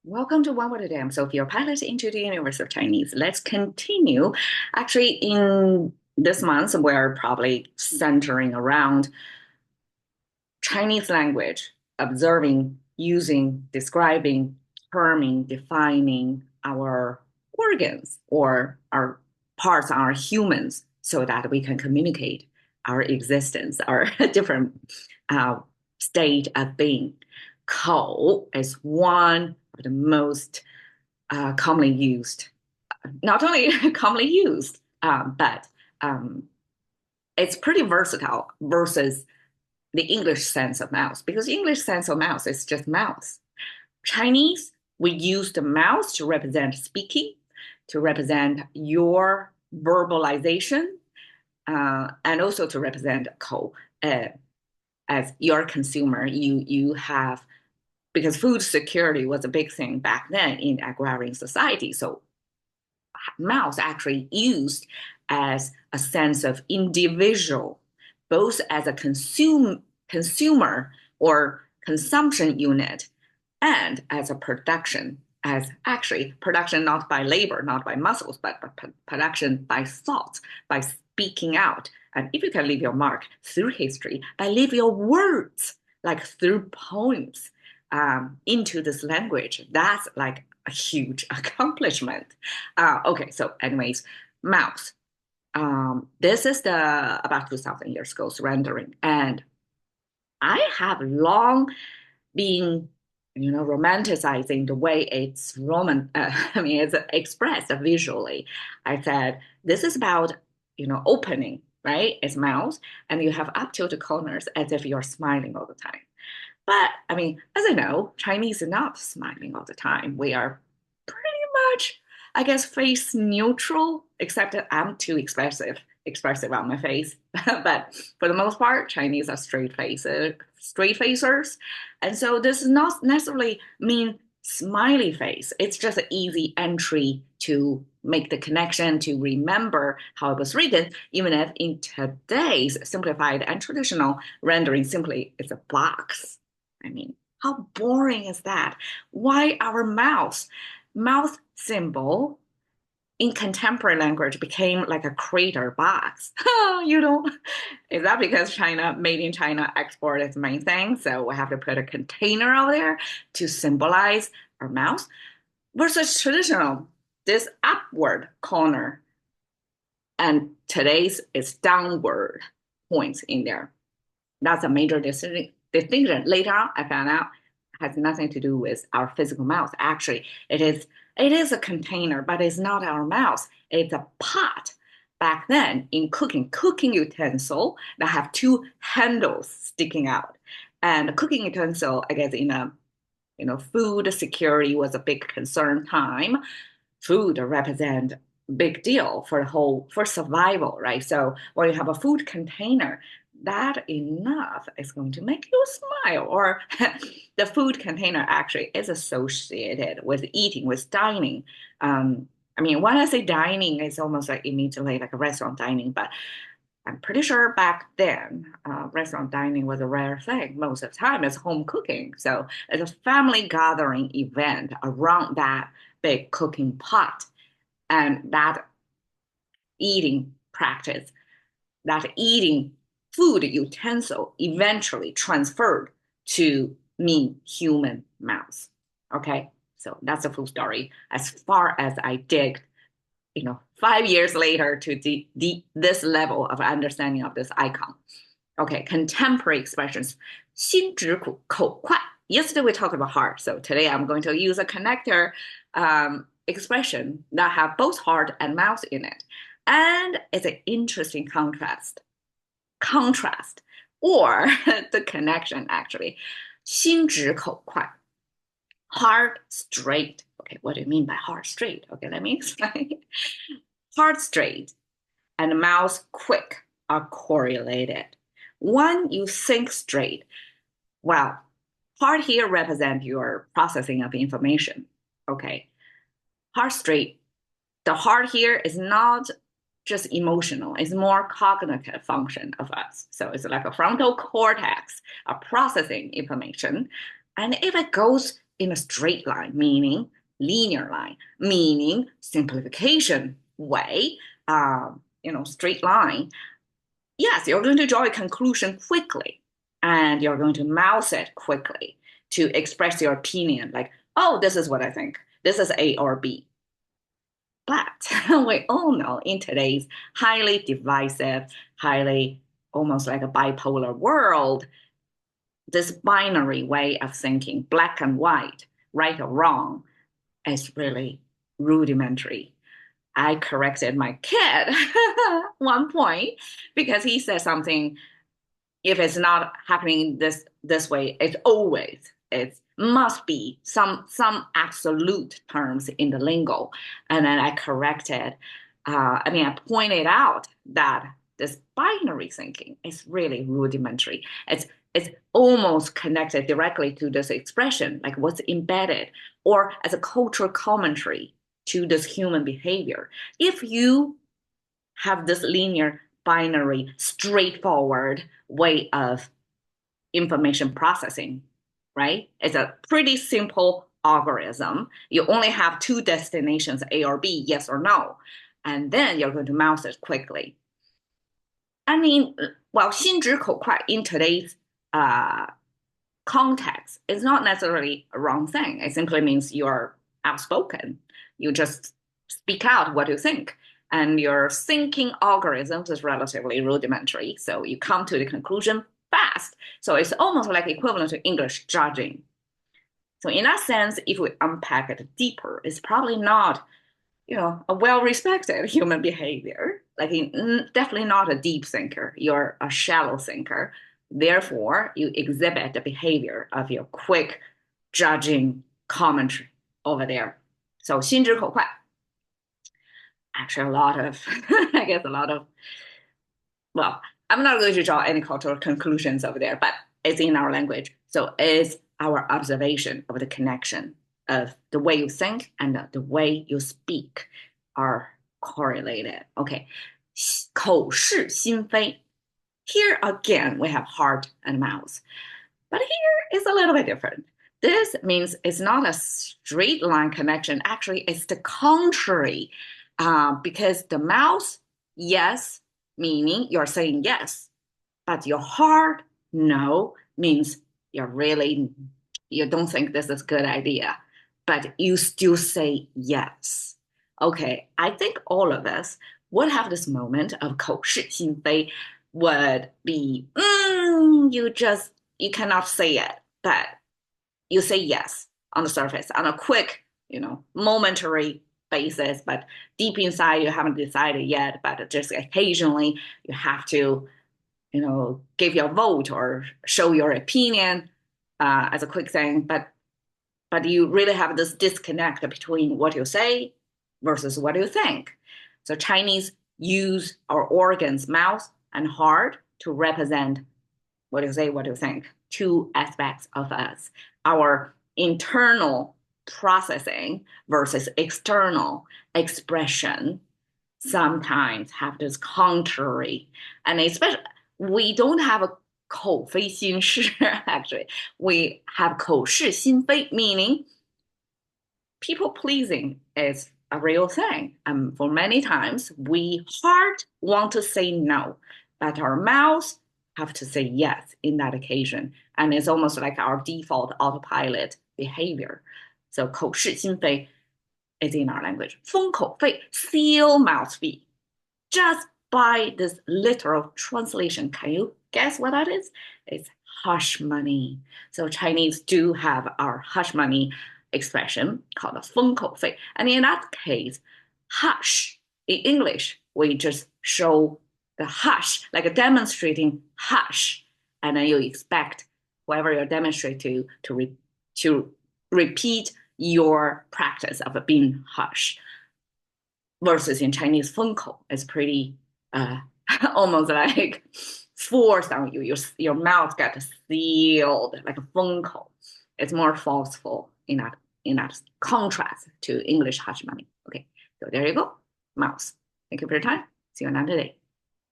Welcome to One Word a Day. I'm Sophia, your pilot into the universe of Chinese. Let's continue. Actually, in this month, we're probably centering around Chinese language, observing, using, describing, terming, defining our organs or our parts, our humans, so that we can communicate our existence, our different uh, state of being. 口 is one of the most commonly used, not only commonly used, but um, it's pretty versatile versus the English sense of mouse, because English sense of mouse is just mouse. Chinese, we use the mouse to represent speaking, to represent your verbalization, and also to represent co. As your consumer, you have, because food security was a big thing back then in agrarian society. So mouse actually used as a sense of individual, both as a consumer or consumption unit and as a production, as actually production not by labor, not by muscles, but production by thought, by speaking out. And if you can leave your mark through history, by leave your words, like through poems, into this language, that's like a huge accomplishment. Okay, so anyways, mouse. This is the about 2000 years ago rendering, and I have long been, romanticizing the way it's I mean, it's expressed visually. I said this is about, opening, right? It's mouth, and you have up tilted corners as if you're smiling all the time. But I mean, as I know, Chinese are not smiling all the time. We are pretty much, I guess, face neutral, except that I'm too expressive on my face. But for the most part, Chinese are straight facers. And so this does not necessarily mean smiley face. It's just an easy entry to make the connection, to remember how it was written, even if in today's simplified and traditional rendering simply it's a box. I mean, how boring is that? Why our mouth symbol in contemporary language became like a crater box? You know, is that because China, made in China, export is the main thing? So we have to put a container out there to symbolize our mouth versus traditional, this upward corner, and today's is downward points in there. That's a major distinction. Later on, I found out has nothing to do with our physical mouth. Actually, it is a container, but it's not our mouth. It's a pot. Back then, in cooking utensil that have two handles sticking out, and cooking utensil, I guess, in a food security was a big concern time. Food represent big deal for the whole for survival, right? So when you have a food container, that enough is going to make you smile. Or the food container actually is associated with eating, with dining. I mean, when I say dining, it's almost like immediately like a restaurant dining, but I'm pretty sure back then, restaurant dining was a rare thing. Most of the time, it's home cooking. So it's a family gathering event around that big cooking pot. And that eating practice, that eating food utensil eventually transferred to mean human mouth. Okay, so that's a full story. As far as I dig, 5 years later to this level of understanding of this icon. Okay, contemporary expressions. 心直口快. Yesterday we talked about heart, so today I'm going to use a connector expression that have both heart and mouth in it. And it's an interesting contrast, or the connection actually. 心直口快, heart straight. Okay, what do you mean by heart straight? Okay, let me explain. Heart straight and mouth quick are correlated. When you think straight, well, heart here represents your processing of information. Okay, heart straight. The heart here is not just emotional, it's more cognitive function of us. So it's like a frontal cortex of processing information. And if it goes in a straight line, meaning linear line, meaning simplification way, straight line, yes, you're going to draw a conclusion quickly and you're going to mouse it quickly to express your opinion, like, oh, this is what I think. This is A or B. But we all know in today's highly divisive, highly almost like a bipolar world, this binary way of thinking, black and white, right or wrong, is really rudimentary. I corrected my kid one point because he said something, if it's not happening this way, it must be some absolute terms in the lingo. And then I corrected, I pointed out that this binary thinking is really rudimentary. It's almost connected directly to this expression, like what's embedded, or as a cultural commentary to this human behavior. If you have this linear, binary, straightforward way of information processing, right? It's a pretty simple algorithm. You only have two destinations, A or B, yes or no. And then you're going to mouse it quickly. I mean, well, 心直口快 in today's context is not necessarily a wrong thing. It simply means you're outspoken. You just speak out what you think. And your thinking algorithms is relatively rudimentary. So you come to the conclusion fast. So it's almost like equivalent to English judging. So in that sense, if we unpack it deeper, it's probably not, a well-respected human behavior. Like definitely not a deep thinker. You're a shallow thinker. Therefore, you exhibit the behavior of your quick judging commentary over there. So 心直口快. Actually, well, I'm not going to draw any cultural conclusions over there, but it's in our language. So it's our observation of the connection of the way you think and the way you speak are correlated. Okay. 口是心非. Here again, we have heart and mouth. But here is a little bit different. This means it's not a straight line connection. Actually, it's the contrary. Because the mouth, yes, meaning you're saying yes, but your heart, no, means you don't think this is a good idea, but you still say yes. Okay, I think all of us would have this moment of 口是心非 would be, you cannot say it, but you say yes on the surface, on a quick, momentary basis, but deep inside you haven't decided yet, but just occasionally you have to, give your vote or show your opinion as a quick thing, but you really have this disconnect between what you say versus what you think. So Chinese use our organs, mouth and heart, to represent what you say, what you think, two aspects of us. Our internal processing versus external expression sometimes have this contrary. And especially, we don't have a 口非心是 actually. We have 口是心非, meaning people pleasing is a real thing. For many times, we heart want to say no, but our mouths have to say yes in that occasion. And it's almost like our default autopilot behavior. So 口是心非 is in our language. 封口费, seal mouth speak. Just by this literal translation, can you guess what that is? It's hush money. So Chinese do have our hush money expression called 封口费. And in that case, hush, in English, we just show the hush, like demonstrating hush. And then you expect whoever you're demonstrating to repeat your practice of being hush. Versus in Chinese, 封口 is pretty almost like forced on you. Your mouth got sealed like a 封口. It's more forceful in that contrast to English hush money. Okay, so there you go. Mouth. Thank you for your time. See you another day.